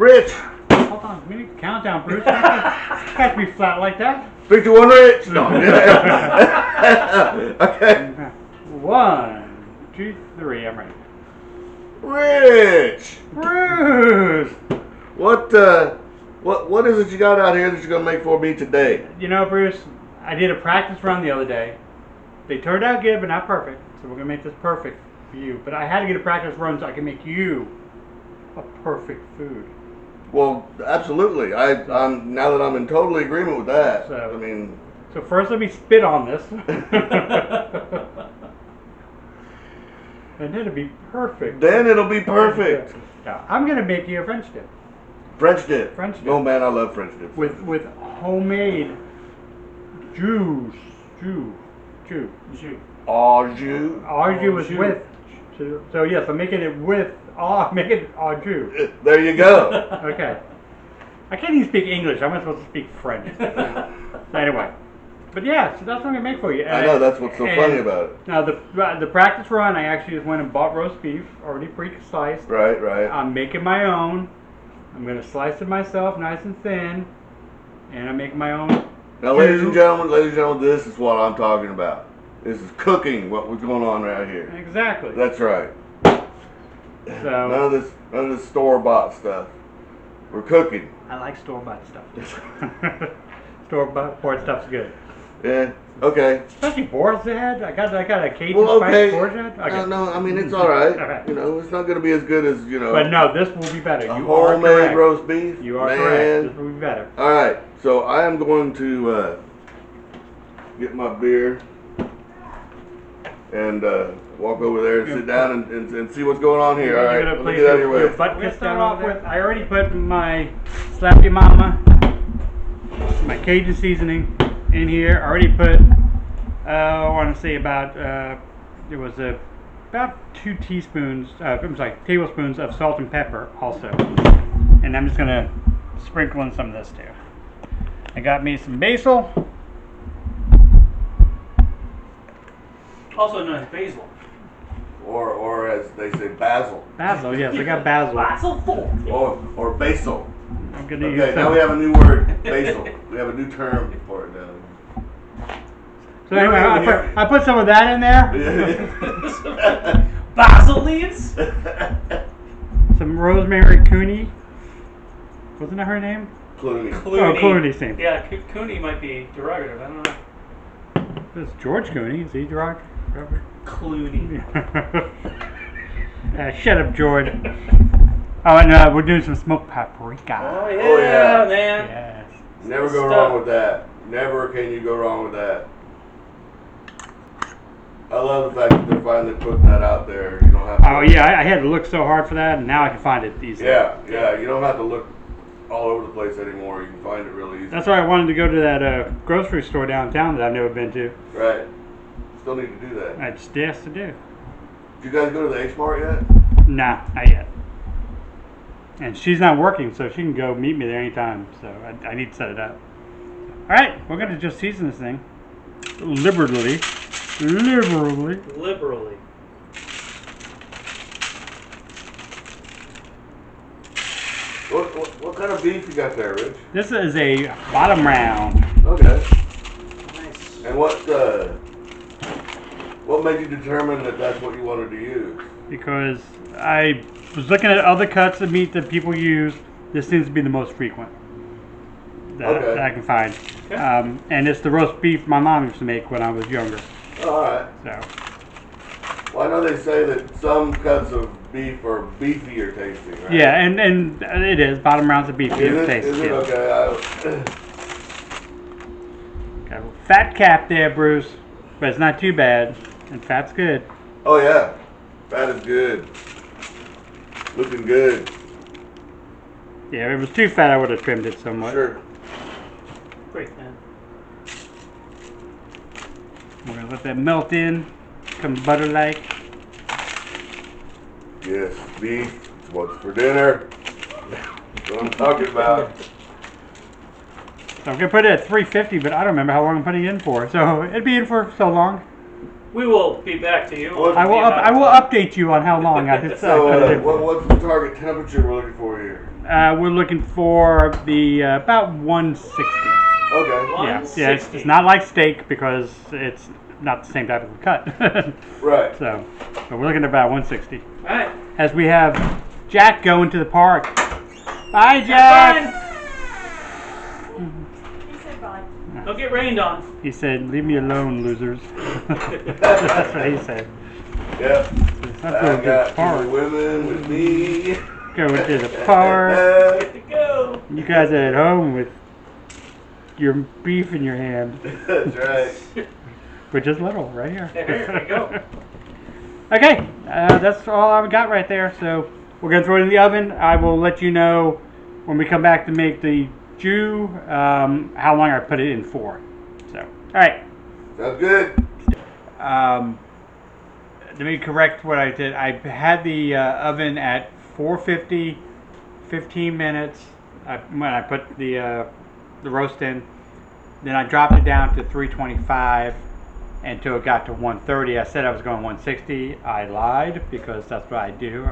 Rich. Hold on, we need to count down, Bruce. Can't be flat like that. 3, 2, 1, Rich. No. Okay. 1, 2, 3. I'm ready. Rich. Bruce. What is it you got out here that you're gonna make for me today? You know, Bruce, I did a practice run the other day. They turned out good, but not perfect. So we're gonna make this perfect for you. But I had to get a practice run so I can make you a perfect food. Well, absolutely. I'm now that I'm in total agreement with that. So- I mean, So first, let me spit on this, and it'll be perfect. then it'll be perfect. Now, I'm gonna make you a French dip French dip. French dip. Oh man, I love French dip. with homemade juice. Au jus. Au jus is jus. with. So yes, I'm making it with. Make it au jus. There you go. Okay. I can't even speak English. I'm not supposed to speak French. So anyway, but yeah, so that's what I'm gonna make for you. I know, that's what's so funny about it. Now the practice run, I actually just went and bought roast beef, already pre-sliced. Right, right. I'm making my own. I'm gonna slice it myself, nice and thin, and I'm making my own. Now, ladies and gentlemen, this is what I'm talking about. This is cooking. What was going on right here? Exactly. That's right. So None of this store-bought stuff. We're cooking. I like store-bought stuff. Store-bought stuff's good. Yeah. Okay. Especially boar's head. I got a Cajun Well, okay. spice boar's head. Okay. No, I mean it's all right. All right. You know, it's not going to be as good as But no, this will be better. a You are homemade correct. roast beef. You are Man. correct. This will be better. All right. So I am going to get my beer and walk over there and sit down and see what's going on here. All right. You're gonna Let me place get out of your your way. butt kiss start off with. I already put my Slappy Mama, my Cajun seasoning in here. I already put. I want to say about it was about 2 tablespoons of salt and pepper also, and I'm just gonna sprinkle in some of this too. I got me some basil. Also known as basil. Or as they say, basil. Basil, yes, I got basil. Basil fork. Or basil. I'm gonna use Okay, now some. we have a new word, basil. We have a new term for it now. So anyway, I put some of that in there. Basil leaves. Some Rosemary Cooney. Wasn't that her name? Clooney. Oh, Clooney's name. Yeah, Cooney might be derogative. I don't know. It's George Cooney. Is he derogatory? Clooney. Shut up, George. Oh, and we're doing some smoked paprika. Oh yeah, Oh, yeah. man. Yes. Never go wrong with that. Never can you go wrong with that. I love the fact that they're finally putting that out there. You don't have to. Oh yeah, I had to look so hard for that, and now I can find it easily. Yeah, yeah. You don't have to look all over the place anymore. You can find it really easy. That's why I wanted to go to that grocery store downtown that I've never been to. Right. Still need to do that. I just asked to do. Did you guys go to the H Mart yet? Nah, not yet. And she's not working, so she can go meet me there anytime. So I need to set it up. All right, we're gonna just season this thing liberally. Liberally. What kind of beef you got there, Rich? This is a bottom round. Okay. Nice. And what made you determine that that's what you wanted to use? Because I was looking at other cuts of meat that people use. This seems to be the most frequent that I can find. Okay. And it's the roast beef my mom used to make when I was younger. Oh, all right. So Well, I know they say that some cuts of beef are beefier tasting, right? yeah, and it is bottom rounds of beef. Is it? Taste, Is it? yeah. Okay. Got a fat cap there, Bruce, but it's not too bad, and fat's good. Oh, yeah. That is good. Looking good. Yeah, if it was too fat, I would have trimmed it somewhat. Sure. Great, man. We're gonna let that melt in, become butter-like. Yes, beef. It's what's for dinner. That's what I'm talking about. So I'm gonna put it at 350, but I don't remember how long I'm putting it in for. So it'd be in for so long. We will be back to you. What- I will update you on how long I just So, put it in for. what's the target temperature we're looking for here? we're looking for the about 160. Okay. Yeah, it's 160. not like steak because it's not the same type of cut. Right. So, but we're looking at about 160. All right. As we have Jack going to the park. Bye, Jack. He said bye. Don't get rained on. He said, "Leave me alone, losers." That's what he said. Yep. Let's go I to the got park. 2 women with me. Go to the park. Get to go. You guys are at home with your beef in your hand, That's right. which is little, right here. There you go. Okay, that's all I've got right there. So we're gonna throw it in the oven. I will let you know when we come back to make the Jew how long I put it in for. So, all right. Sounds good. Let me correct what I did. I had the oven at 450, 15 minutes when I put the roast in. Then I dropped it down to 325 until it got to 130. I said I was going 160. I lied because that's what I do.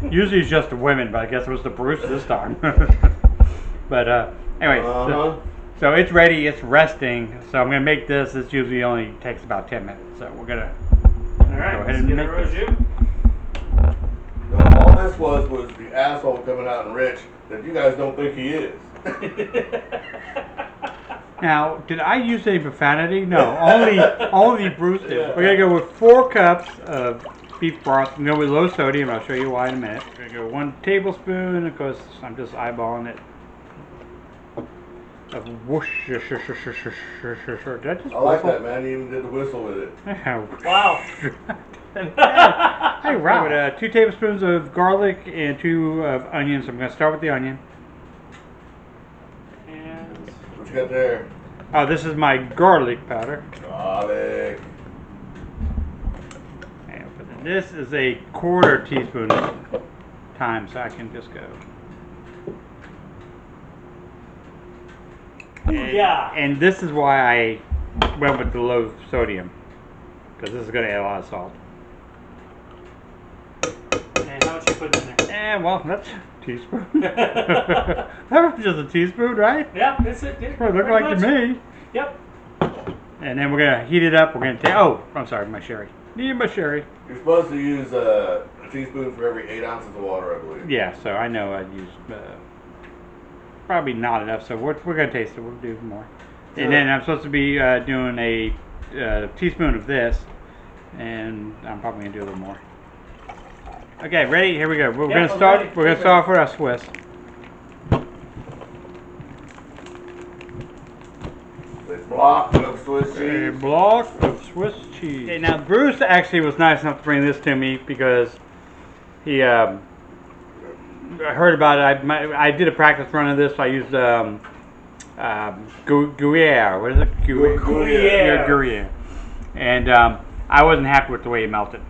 Usually it's just the women, but I guess it was the Bruce this time. But anyway, so it's ready. It's resting. So I'm gonna make this. This usually only takes about 10 minutes. So we're gonna. All right. Go ahead Let's and get make a roast this. Jew. All this was the asshole coming out and rich that you guys don't think he is. Now, did I use any profanity? No, only Bruce did. Yeah. We're gonna go with 4 cups of beef broth. We're gonna go with low sodium. I'll show you why in a minute. We're gonna go 1 tablespoon. Of course, I'm just eyeballing it. Of whoosh. Did I just I like that, man. He even did the whistle with it. Wow. Hey, wow. With 2 tablespoons of garlic and 2 of onions. I'm gonna start with the onion. And What you got there? Oh, this is my garlic powder. Garlic. And this is a 1/4 teaspoon time, so I can just go. yeah. And this is why I went with the low sodium, because this is going to add a lot of salt. And how much you put in there? And well, that's a teaspoon. That was just a teaspoon, right? Yeah, that's it. Yeah, That's what it looked like to me. Yep. And then we're going to heat it up. We're going to take, oh, I'm sorry, my sherry. Need my sherry. You're supposed to use a teaspoon for every 8 ounces of water, I believe. Yeah, so I know I'd use probably not enough, so we're going to taste it. We'll do more. Sure. And then I'm supposed to be doing a teaspoon of this, and I'm probably going to do a little more. Okay, ready? Here we go. We're Yeah, going to I'm start. ready. We're going to start off with our Swiss. A block of Swiss A cheese. block of Swiss cheese. Okay, now Bruce actually was nice enough to bring this to me because he I heard about it. I did a practice run of this. I used Gruyere. What is it? Gruyere. Gruyere. And I wasn't happy with the way it melted.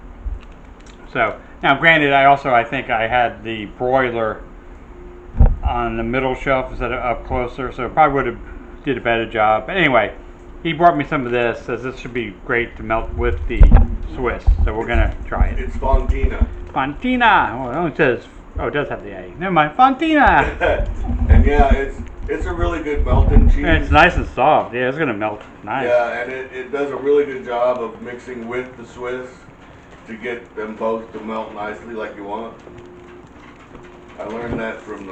So now, granted, I think I had the broiler on the middle shelf instead of up closer, so it probably would have did a better job. But anyway, he brought me some of this. Says this should be great to melt with the Swiss. So we're gonna try it. It's Fontina. Fontina. Oh, it only says. Oh, it does have the A. Never mind. Fontina. And yeah, it's a really good melting cheese. And it's nice and soft. Yeah, it's gonna melt. Nice. Yeah, and it does a really good job of mixing with the Swiss to get them both to melt nicely like you want. I learned that from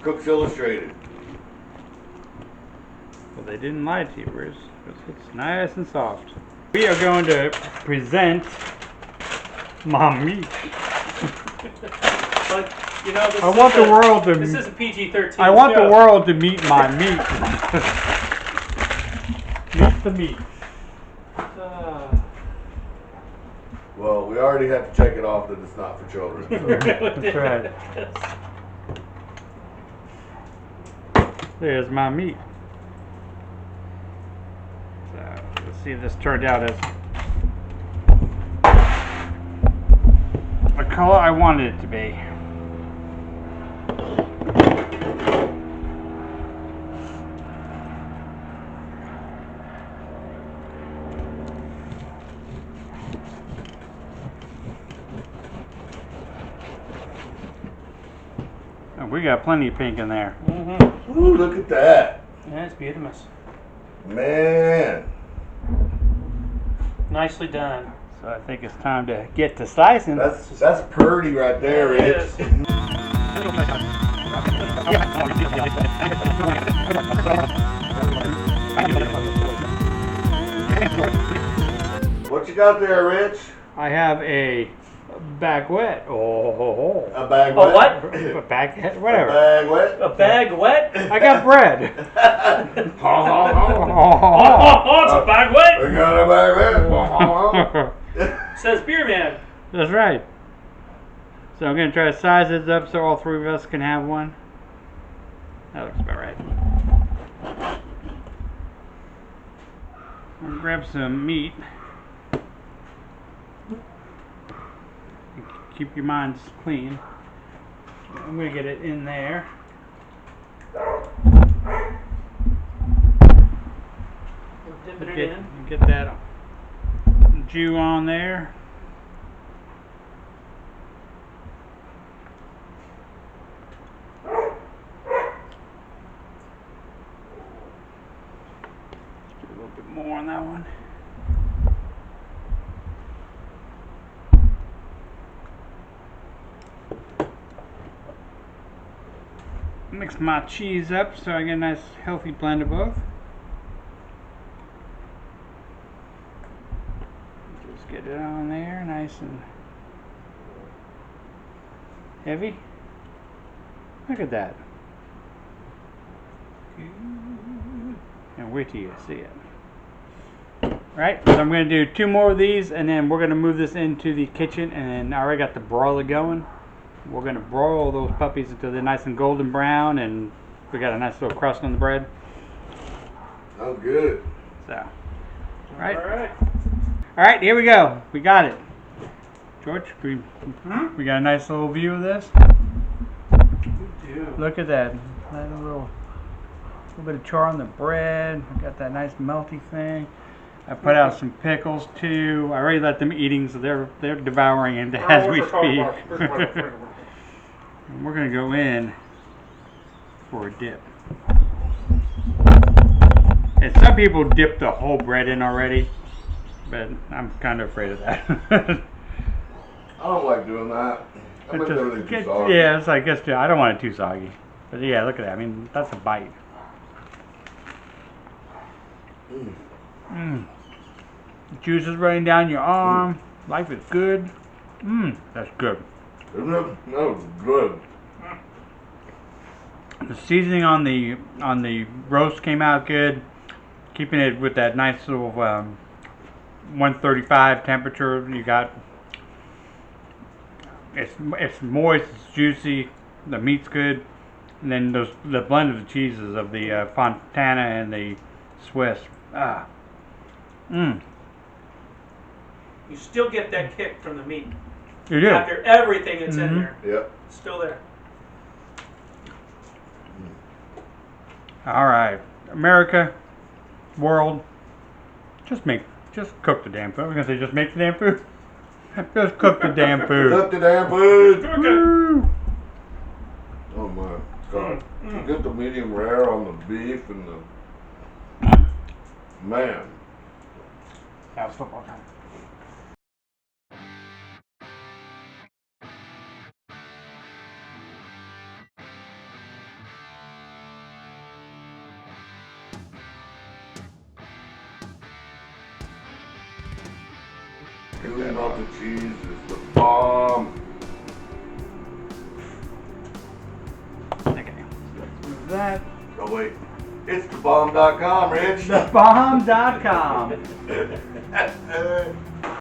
Cooks Illustrated. Well, they didn't lie to you, Bruce. It's nice and soft. We are going to present my meat. But you know, this I want the world to. This is a PG-13. I want the show. world to meet my meat. Meet the meat. Well, we already have to check it off that it's not for children. So. That's right. There's my meat. So let's see if this turned out as the color I wanted it to be. We got plenty of pink in there. Mm-hmm. Ooh, look at that. That's beautiful. Man. Nicely done. So I think it's time to get to slicing. That's pretty right there, It Rich. is. What you got there, Rich? I have a baguette. Oh, A bag A wet? what? a baguette, A whatever. bag wet? A bag wet? I got bread. Oh, it's a bag We wet. got a bag wet. Says beer man. That's right. So I'm gonna try to size this up so all three of us can have one. That looks about right. I'm gonna grab some meat. Keep your minds clean. I'm gonna get it in there. We're dipping it in. Get that Jew on there. Do a little bit more on that one. Mix my cheese up so I get a nice healthy blend of both. Just get it on there, nice and heavy. Look at that. And wait till you see it. Right, so I'm going to do 2 more of these and then we're going to move this into the kitchen, and I already got the broiler going. We're going to broil those puppies until they're nice and golden brown, and we got a nice little crust on the bread. Oh, good. So, right. Alright. All right, here we go. We got it. George, we got a nice little view of this. Look at that. That little bit of char on the bread. I got that nice melty thing. I put out some pickles too. I already let them eating, so they're devouring it as we speak. And we're gonna go in for a dip. And some people dip the whole bread in already, but I'm kind of afraid of that. I don't like doing that. I make everything too soggy. Yeah, it's like I don't want it too soggy. But yeah, look at that. I mean, that's a bite. Juice is running down your arm. Life is good. That's good. Isn't it? No, good. The seasoning on the roast came out good. Keeping it with that nice little 135 temperature you got. It's moist, it's juicy, the meat's good, and then the blend of the cheeses of the Fontana and the Swiss. You still get that kick from the meat. You do. After everything that's in there. Yep. It's still there. All right, America, world, just cook the damn food. I was gonna say just make the damn food. Just cook the damn food. Cook the damn food. Woo! Oh my God. Get the medium rare on the beef and the man. That was football time. Gooey melted cheese is the bomb. Okay. Move that. Oh wait, it's thebomb.com, Rich. Thebomb.com.